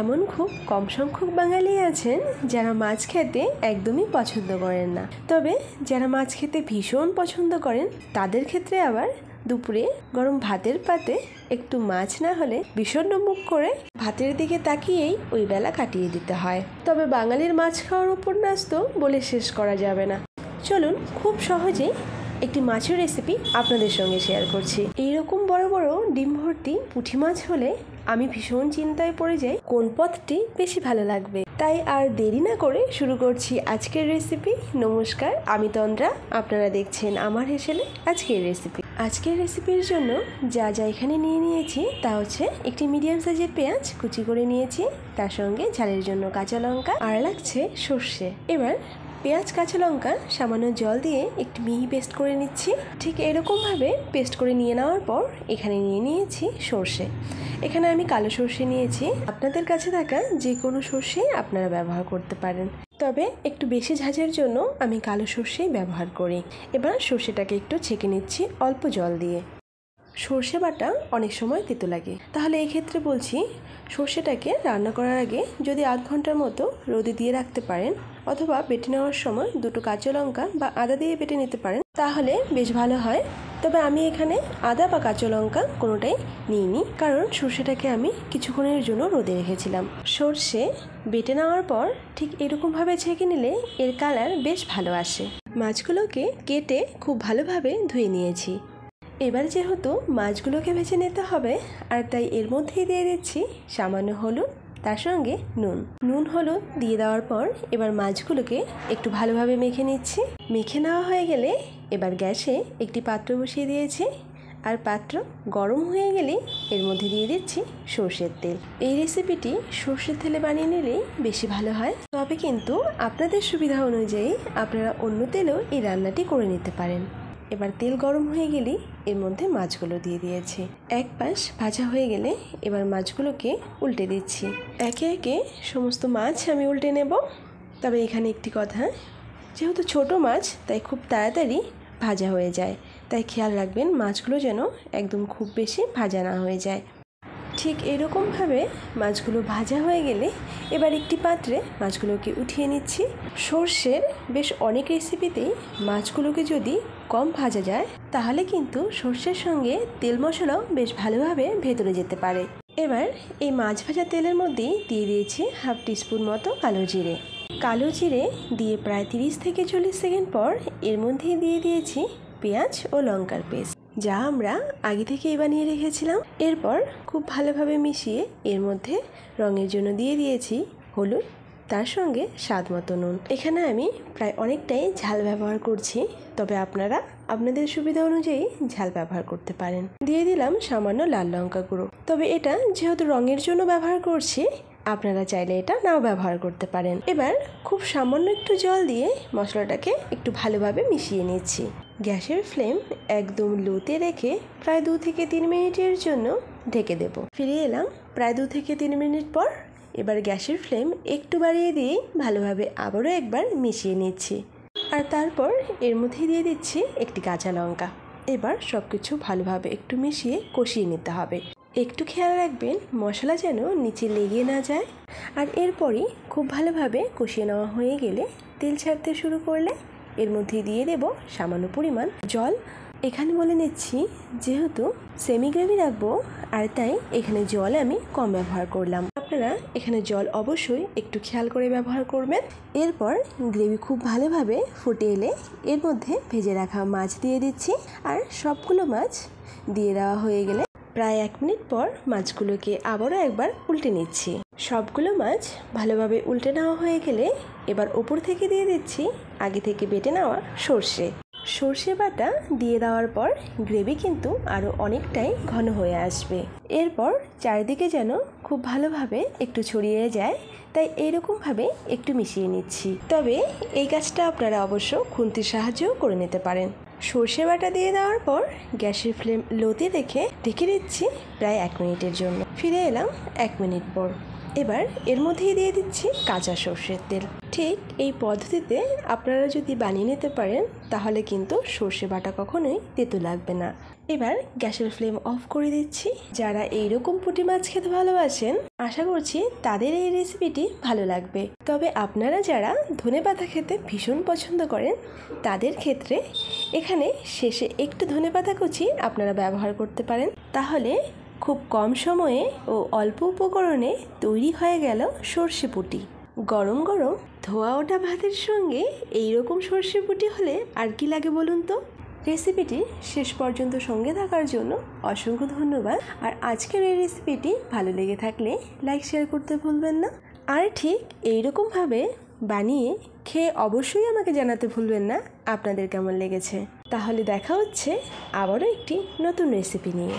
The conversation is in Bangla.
এমন খুব কম সংখ্যক বাঙালি আছেন যারা মাছ খেতে একদমই পছন্দ করেন না। তবে যারা মাছ খেতে ভীষণ পছন্দ করেন তাদের ক্ষেত্রে আবার দুপুরে গরম ভাতের পাতে একটু মাছ না হলে বিষণ্ণ মুখ করে ভাতের দিকে তাকিয়েই ওই বেলা কাটিয়ে দিতে হয়। তবে বাঙালির মাছ খাওয়ার উপন্যাস তো বলে শেষ করা যাবে না। চলুন খুব সহজেই একটি মাছের রেসিপি আপনাদের সঙ্গে শেয়ার করছি। এইরকম বড় বড় ডিম ভর্তি পুঁটি মাছ হলে আমি ভীষণ চিন্তায় পড়ে যাই কোন পদটি বেশি ভালো লাগবে। তাই আর দেরি না করে শুরু করছি আজকের রেসিপি। নমস্কার, আমি তন্দ্রা, আপনারা দেখছেন আমার হেসেলে আজকের রেসিপি। আজকের রেসিপির জন্য যা যা এখানে নিয়ে নিয়েছি তা হচ্ছে একটি মিডিয়াম সাইজের পেঁয়াজ কুচি করে নিয়েছি, তার সঙ্গে ঝালের জন্য কাঁচা লঙ্কা আর লাগছে সর্ষে। এবার পেঁয়াজ কাঁচা লঙ্কা সামান্য জল দিয়ে একটু মিহি পেস্ট করে নিচ্ছি। ঠিক এরকমভাবে পেস্ট করে নিয়ে নেওয়ার পর এখানে নিয়ে নিয়েছি সর্ষে। এখানে আমি কালো সর্ষে নিয়েছি, আপনাদের কাছে থাকা যে কোনো সর্ষে আপনারা ব্যবহার করতে পারেন, তবে একটু বেশি ঝাঁঝের জন্য আমি কালো সর্ষেই ব্যবহার করি। এবার সর্ষেটাকে একটু ছেঁকে নিচ্ছি অল্প জল দিয়ে। সর্ষে বাটা অনেক সময় তেতো লাগে, তাহলে এই ক্ষেত্রে বলছি সর্ষেটাকে রান্না করার আগে যদি আধ ঘন্টার মতো রোদে দিয়ে রাখতে পারেন, অথবা বেটে নেওয়ার সময় দুটো কাঁচা লঙ্কা বা আদা দিয়ে বেটে নিতে পারেন, তাহলে বেশ ভালো হয়। তবে আমি এখানে আদা বা কাঁচা লঙ্কা কোনোটাই নিইনি, কারণ সর্ষেটাকে আমি কিছুক্ষণের জন্য রোদে রেখেছিলাম। সর্ষে বেটে নেওয়ার পর ঠিক এরকমভাবে ছেঁকে নিলে এর কালার বেশ ভালো আসে। মাছগুলোকে কেটে খুব ভালোভাবে ধুয়ে নিয়েছি। এবার যেহেতু মাছগুলোকে ভেজে নিতে হবে, আর তাই এর মধ্যেই দিয়ে দিচ্ছি সামান্য হলুদ, তার সঙ্গে নুন হলুদ দিয়ে দেওয়ার পর এবার মাছগুলোকে একটু ভালোভাবে মেখে নিচ্ছি। মেখে নেওয়া হয়ে গেলে এবার গ্যাসে একটি পাত্র বসিয়ে দিয়েছি, আর পাত্র গরম হয়ে গেলেই এর মধ্যে দিয়ে দিচ্ছি সর্ষের তেল। এই রেসিপিটি সর্ষের তেলে বানিয়ে নিলেই বেশি ভালো হয়, তবে কিন্তু আপনাদের সুবিধা অনুযায়ী আপনারা অন্য তেলেও এই রান্নাটি করে নিতে পারেন। এবার তেল গরম হয়ে গেলেই এর মধ্যে মাছগুলো দিয়ে দিয়েছি। এক পাশ ভাজা হয়ে গেলে এবার মাছগুলোকে উল্টে দিচ্ছি। একে একে সমস্ত মাছ আমি উল্টে নেব। তবে এখানে একটি কথা, যেহেতু ছোট মাছ তাই খুব তাড়াতাড়ি ভাজা হয়ে যায়, তাই খেয়াল রাখবেন মাছগুলো যেন একদম খুব বেশি ভাজা না হয়ে যায়। ঠিক এরকমভাবে মাছগুলো ভাজা হয়ে গেলে এবার একটি পাত্রে মাছগুলোকে উঠিয়ে নিচ্ছি। সর্ষের বেশ অনেক রেসিপিতেই মাছগুলোকে যদি কম ভাজা যায় তাহলে কিন্তু সর্ষের সঙ্গে তেল মশলাও বেশ ভালোভাবে ভেতরে যেতে পারে। এবার এই মাছ ভাজা তেলের মধ্যেই দিয়ে দিয়েছি হাফ টিস্পুন মতো কালো জিরে দিয়ে প্রায় 30 থেকে 40 সেকেন্ড পর এর মধ্যেই দিয়ে দিয়েছি পেঁয়াজ ও লঙ্কার পেস্ট, যা আমরা আগে থেকেই বানিয়ে রেখেছিলাম। এরপর খুব ভালোভাবে মিশিয়ে এর মধ্যে রঙের জন্য দিয়ে দিয়েছি হলুদ, তার সঙ্গে স্বাদ মতো নুন। এখানে আমি প্রায় অনেকটাই ঝাল ব্যবহার করছি, তবে আপনারা আপনাদের সুবিধা অনুযায়ী ঝাল ব্যবহার করতে পারেন। দিয়ে দিলাম সামান্য লাল লঙ্কা গুঁড়ো, তবে এটা যেহেতু রঙের জন্য ব্যবহার করছি, আপনারা চাইলে এটা নাও ব্যবহার করতে পারেন। এবার খুব সামান্য একটু জল দিয়ে মশলাটাকে একটু ভালোভাবে মিশিয়ে নিচ্ছি। গ্যাসের ফ্লেম একদম লোতে রেখে প্রায় 2 থেকে 3 মিনিটের জন্য ঢেকে দেব। ফিরে এলাম প্রায় 2 থেকে 3 মিনিট পর। এবার গ্যাসের ফ্লেম একটু বাড়িয়ে দিয়ে ভালোভাবে আবারও একবার মিশিয়ে নিচ্ছি, আর তারপর এর মধ্যে দিয়ে দিচ্ছি একটি কাঁচা লঙ্কা। এবার সব কিছু ভালোভাবে একটু মিশিয়ে কষিয়ে নিতে হবে। একটু খেয়াল রাখবেন মশলা যেন নিচে লেগে না যায়। আর এরপরই খুব ভালোভাবে কষিয়ে নেওয়া হয়ে গেলে তেল ছাড়তে শুরু করলে এর মধ্যে দিয়ে দেব সামান্য পরিমাণ জল। এখানে বলে নিচ্ছি যেহেতু সেমি গ্রেভি রাখবো, আর তাই এখানে জল আমি কম ব্যবহার করলাম। আপনারা এখানে জল অবশ্যই একটু খেয়াল করে ব্যবহার করবেন। এরপর গ্রেভি খুব ভালোভাবে ফুটে এলে এর মধ্যে ভেজে রাখা মাছ দিয়ে দিচ্ছি, আর সবগুলো মাছ দিয়ে দেওয়া হয়ে গেলে প্রায় 1 মিনিট পর মাছগুলোকে আবারও একবার উল্টে নিচ্ছি। সবগুলো মাছ ভালোভাবে উল্টে নেওয়া হয়ে গেলে এবার ওপর থেকে দিয়ে দিচ্ছি আগে থেকে বেটে নেওয়া সর্ষে বাটা দিয়ে দেওয়ার পর গ্রেভি কিন্তু আরও অনেকটাই ঘন হয়ে আসবে। এরপর চারিদিকে যেন খুব ভালোভাবে একটু ছড়িয়ে যায়, তাই এইরকমভাবে একটু মিশিয়ে নিচ্ছি। তবে এই কাজটা আপনারা অবশ্য খুন্তির সাহায্যেও করে নিতে পারেন। সর্ষে বাটা দিয়ে দেওয়ার পর গ্যাসের ফ্লেম লোতে রেখে ঢেকে দিচ্ছি প্রায় 1 মিনিটের জন্য। ফিরে এলাম 1 মিনিট পর। এবার এর মধ্যেই দিয়ে দিচ্ছি কাঁচা সর্ষের তেল। ঠিক এই পদ্ধতিতে আপনারা যদি বানিয়ে নিতে পারেন তাহলে কিন্তু সর্ষে বাটা কখনোই তেতো লাগবে না। এবার গ্যাসের ফ্লেম অফ করে দিচ্ছি। যারা এইরকম পুঁটি মাছ খেতে ভালোবাসেন, আশা করছি তাদের এই রেসিপিটি ভালো লাগবে। তবে আপনারা যারা ধনেপাতা খেতে ভীষণ পছন্দ করেন, তাদের ক্ষেত্রে এখানে শেষে একটু ধনেপাতা কুচি আপনারা ব্যবহার করতে পারেন। তাহলে খুব কম সময়ে ও অল্প উপকরণে তৈরি হয়ে গেল সর্ষে পুঁটি। গরম গরম ধোয়া ওঠা ভাতের সঙ্গে এইরকম সর্ষে পুঁটি হলে আর কি লাগে বলুন তো। রেসিপিটি শেষ পর্যন্ত সঙ্গে থাকার জন্য অসংখ্য ধন্যবাদ। আর আজকের এই রেসিপিটি ভালো লেগে থাকলে লাইক শেয়ার করতে ভুলবেন না। আর ঠিক এইরকমভাবে বানিয়ে খেয়ে অবশ্যই আমাকে জানাতে ভুলবেন না আপনাদের কেমন লেগেছে। তাহলে দেখা হচ্ছে আবারও একটি নতুন রেসিপি নিয়ে।